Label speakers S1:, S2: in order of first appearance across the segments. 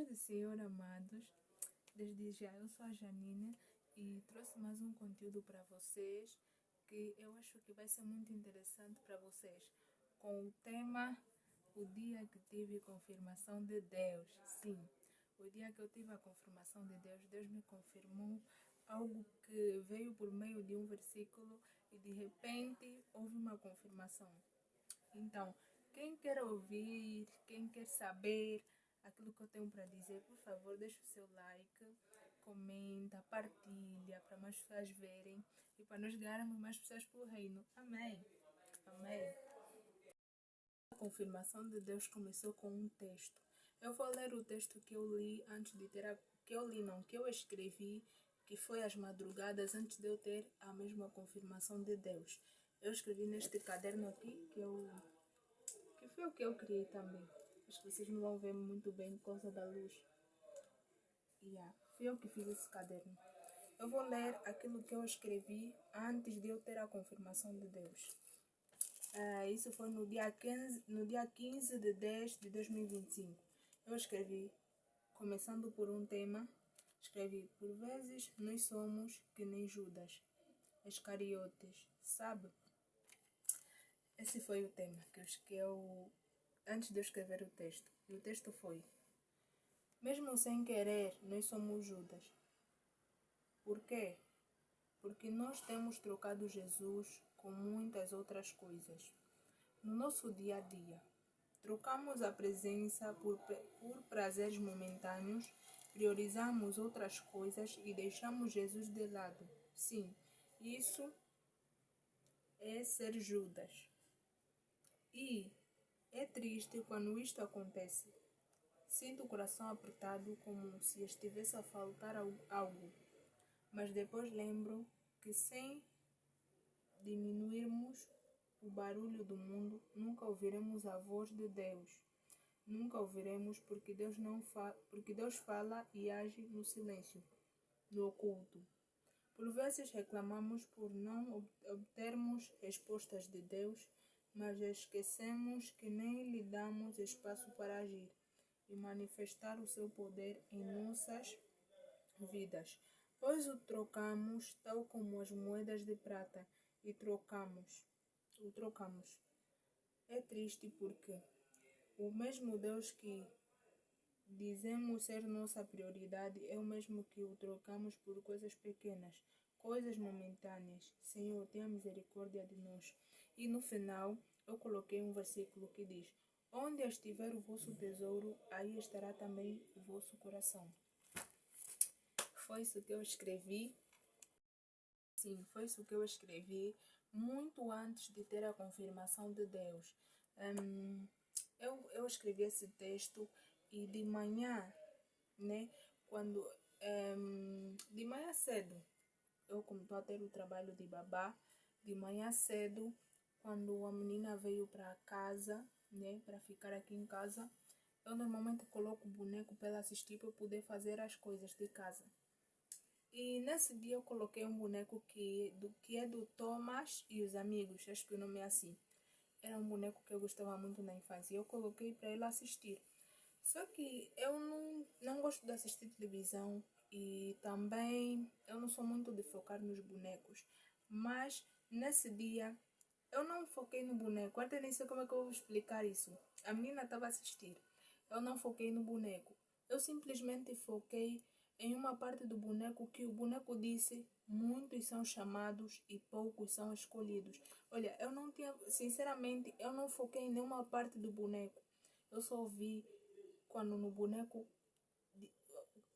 S1: do Senhor, amados. Desde já, eu sou a Janine e trouxe mais um conteúdo para vocês que eu acho que vai ser muito interessante para vocês. Com o tema O dia que tive confirmação de Deus. Sim, o dia que eu tive a confirmação de Deus, Deus me confirmou algo que veio por meio de um versículo e de repente houve uma confirmação. Então, quem quer ouvir, quem quer saber aquilo que eu tenho para dizer, por favor, deixe o seu like, comenta, partilha para mais pessoas verem e para nós ganharmos mais pessoas para o reino. Amém. Amém. A confirmação de Deus começou com um texto. Eu vou ler o texto que eu li antes de ter que eu escrevi, que foi às madrugadas antes de eu ter a mesma confirmação de Deus. Eu escrevi neste caderno aqui que foi o que eu criei também. Acho que vocês não vão ver muito bem por causa da luz. Fui eu que fiz esse caderno. Eu vou ler aquilo que eu escrevi antes de eu ter a confirmação de Deus. Isso foi no dia 15 de 10 de 2025. Eu escrevi, começando por um tema, escrevi: por vezes nós somos que nem Judas, Iscariotes, sabe? Esse foi o tema antes de eu escrever o texto. E o texto foi: mesmo sem querer, nós somos Judas. Por quê? Porque nós temos trocado Jesus com muitas outras coisas. No nosso dia a dia, trocamos a presença por prazeres momentâneos, priorizamos outras coisas e deixamos Jesus de lado. Sim, isso é ser Judas. E é triste quando isto acontece. Sinto o coração apertado como se estivesse a faltar algo. Mas depois lembro que sem diminuirmos o barulho do mundo, nunca ouviremos a voz de Deus. Nunca ouviremos porque Deus fala e age no silêncio, no oculto. Por vezes reclamamos por não obtermos respostas de Deus, mas esquecemos que nem lhe damos espaço para agir e manifestar o seu poder em nossas vidas. Pois o trocamos tal como as moedas de prata e o trocamos. É triste porque o mesmo Deus que dizemos ser nossa prioridade é o mesmo que o trocamos por coisas pequenas, coisas momentâneas. Senhor, tenha misericórdia de nós. E no final, eu coloquei um versículo que diz: onde estiver o vosso tesouro, aí estará também o vosso coração. Foi isso que eu escrevi. Sim, foi isso que eu escrevi muito antes de ter a confirmação de Deus. Eu escrevi esse texto e de manhã, né, de manhã cedo, eu como estou a ter o trabalho de babá, de manhã cedo, quando a menina veio para casa, né, para ficar aqui em casa, eu normalmente coloco o boneco para ela assistir para eu poder fazer as coisas de casa. E nesse dia eu coloquei um boneco que é do Thomas e os Amigos, acho que o nome é assim. Era um boneco que eu gostava muito na infância e eu coloquei para ele assistir. Só que eu não gosto de assistir televisão e também eu não sou muito de focar nos bonecos. Mas nesse dia eu não foquei no boneco, até nem sei como é que eu vou explicar isso. A menina estava a assistir, eu não foquei no boneco. Eu simplesmente foquei em uma parte do boneco que o boneco disse: muitos são chamados e poucos são escolhidos. Olha, eu não tinha, sinceramente, eu não foquei em nenhuma parte do boneco. Eu só vi quando no boneco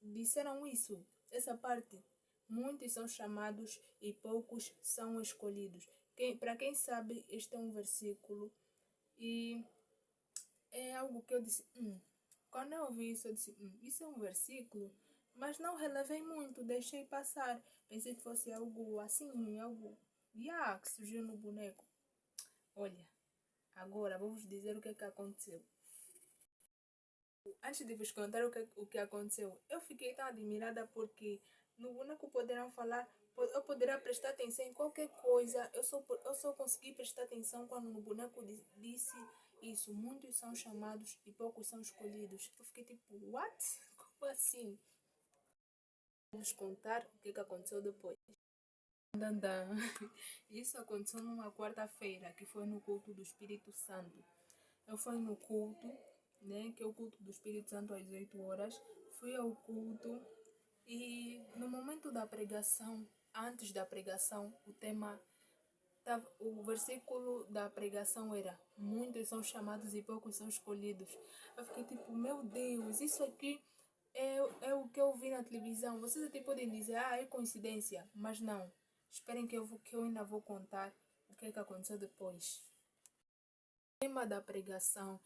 S1: disseram isso, essa parte. Muitos são chamados e poucos são escolhidos. Para quem sabe, este é um versículo e é algo que eu disse, Quando eu ouvi isso, eu disse, isso é um versículo, mas não relevei muito, deixei passar. Pensei que fosse algo assim, algo que surgiu no boneco. Olha, agora vou vos dizer o que é que aconteceu. Antes de vos contar o que aconteceu, eu fiquei tão admirada porque no boneco poderão falar, eu poderia prestar atenção em qualquer coisa, eu só consegui prestar atenção quando no boneco disse isso, muitos são chamados e poucos são escolhidos. Eu fiquei tipo, what? Como assim? Vamos contar o que aconteceu depois. Dandan. Isso aconteceu numa quarta-feira, que foi no culto do Espírito Santo. Eu fui no culto, né, que é o culto do Espírito Santo às 8 horas. Fui ao culto e no momento da pregação, antes da pregação, o versículo da pregação era: muitos são chamados e poucos são escolhidos. Eu fiquei tipo, meu Deus, isso aqui é o que eu vi na televisão. Vocês até podem dizer, é coincidência, mas não. Esperem que eu ainda vou contar o que aconteceu depois. O tema da pregação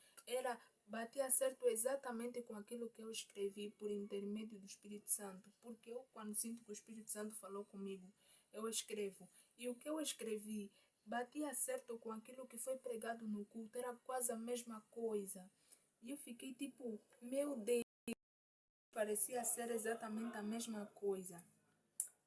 S1: batia certo exatamente com aquilo que eu escrevi por intermédio do Espírito Santo, porque eu, quando sinto que o Espírito Santo falou comigo, eu escrevo. E o que eu escrevi batia certo com aquilo que foi pregado no culto, era quase a mesma coisa. E eu fiquei tipo, meu Deus, parecia ser exatamente a mesma coisa.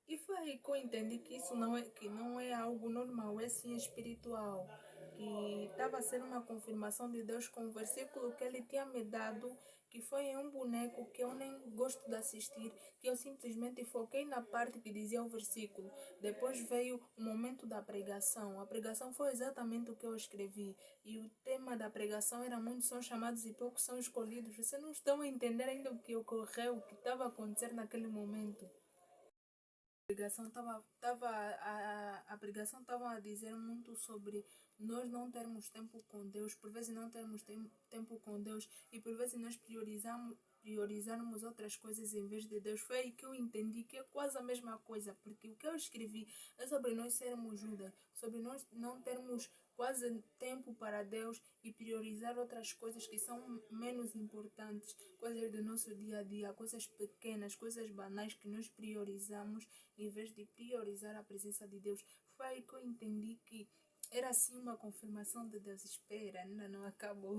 S1: E foi aí que eu entendi que isso não é algo normal, é sim espiritual. Que estava sendo uma confirmação de Deus com o versículo que ele tinha me dado, que foi em um boneco que eu nem gosto de assistir, que eu simplesmente foquei na parte que dizia o versículo. Depois veio o momento da pregação. A pregação foi exatamente o que eu escrevi. E o tema da pregação era: muitos são chamados e poucos são escolhidos. Vocês não estão a entender ainda o que ocorreu, o que estava a acontecer naquele momento. A pregação estava a dizer muito sobre nós não termos tempo com Deus, por vezes não termos tempo com Deus e por vezes nós priorizarmos outras coisas em vez de Deus. Foi aí que eu entendi que é quase a mesma coisa, porque o que eu escrevi é sobre nós sermos Judas, sobre nós não termos quase tempo para Deus e priorizar outras coisas que são menos importantes, coisas do nosso dia a dia, coisas pequenas, coisas banais que nós priorizamos em vez de priorizar a presença de Deus. Foi aí que eu entendi que era assim uma confirmação de Deus. Espera, ainda não acabou.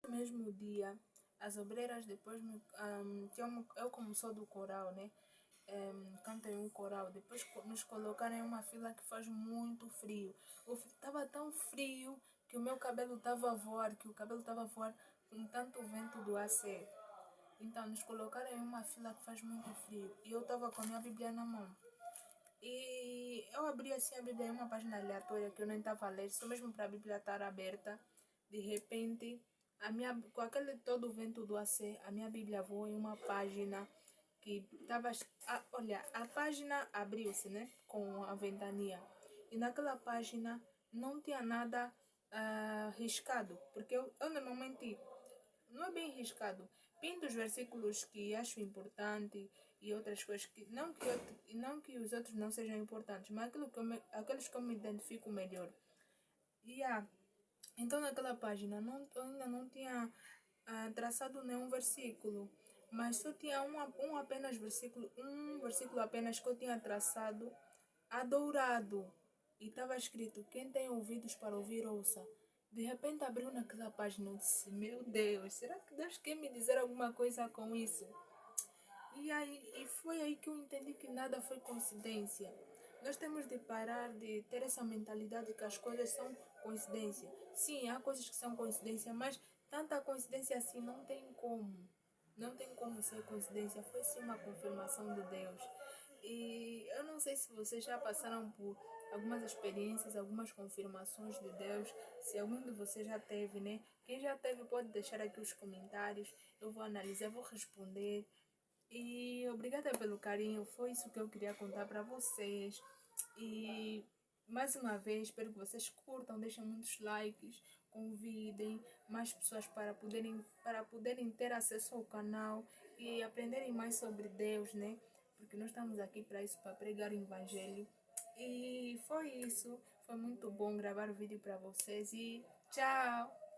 S1: No mesmo dia, as obreiras depois eu como sou do coral, né? Canto em um coral, depois nos colocaram em uma fila que faz muito frio. Estava tão frio que o meu cabelo estava a voar, com tanto vento do AC. Então nos colocaram em uma fila que faz muito frio e eu estava com a minha Bíblia na mão. E eu abri assim a Bíblia em uma página aleatória que eu nem estava a ler, só mesmo para a Bíblia estar aberta. De repente, com aquele todo o vento do AC, a minha Bíblia voou em uma página que estava. Olha, a página abriu-se, né? Com a ventania. E naquela página não tinha nada riscado, porque eu normalmente. Não é bem riscado. Pinto os versículos que acho importante e outras coisas que não que os outros não sejam importantes, mas aqueles que eu me identifico melhor. Então naquela página eu ainda não tinha traçado nenhum versículo, mas só tinha um versículo apenas que eu tinha traçado adourado. E estava escrito: quem tem ouvidos para ouvir, ouça. De repente abriu naquela página e disse: meu Deus, será que Deus quer me dizer alguma coisa com isso? E foi aí que eu entendi que nada foi coincidência. Nós temos de parar de ter essa mentalidade que as coisas são coincidência. Sim, há coisas que são coincidência, mas tanta coincidência assim não tem como. Não tem como ser coincidência. Foi sim uma confirmação de Deus. E eu não sei se vocês já passaram por algumas experiências, algumas confirmações de Deus. Se algum de vocês já teve, né? Quem já teve pode deixar aqui os comentários. Eu vou analisar, vou responder. E obrigada pelo carinho, foi isso que eu queria contar para vocês. E mais uma vez, espero que vocês curtam, deixem muitos likes, convidem mais pessoas para poderem ter acesso ao canal e aprenderem mais sobre Deus, né? Porque nós estamos aqui para isso, para pregar o Evangelho. E foi isso, foi muito bom gravar o vídeo para vocês e tchau!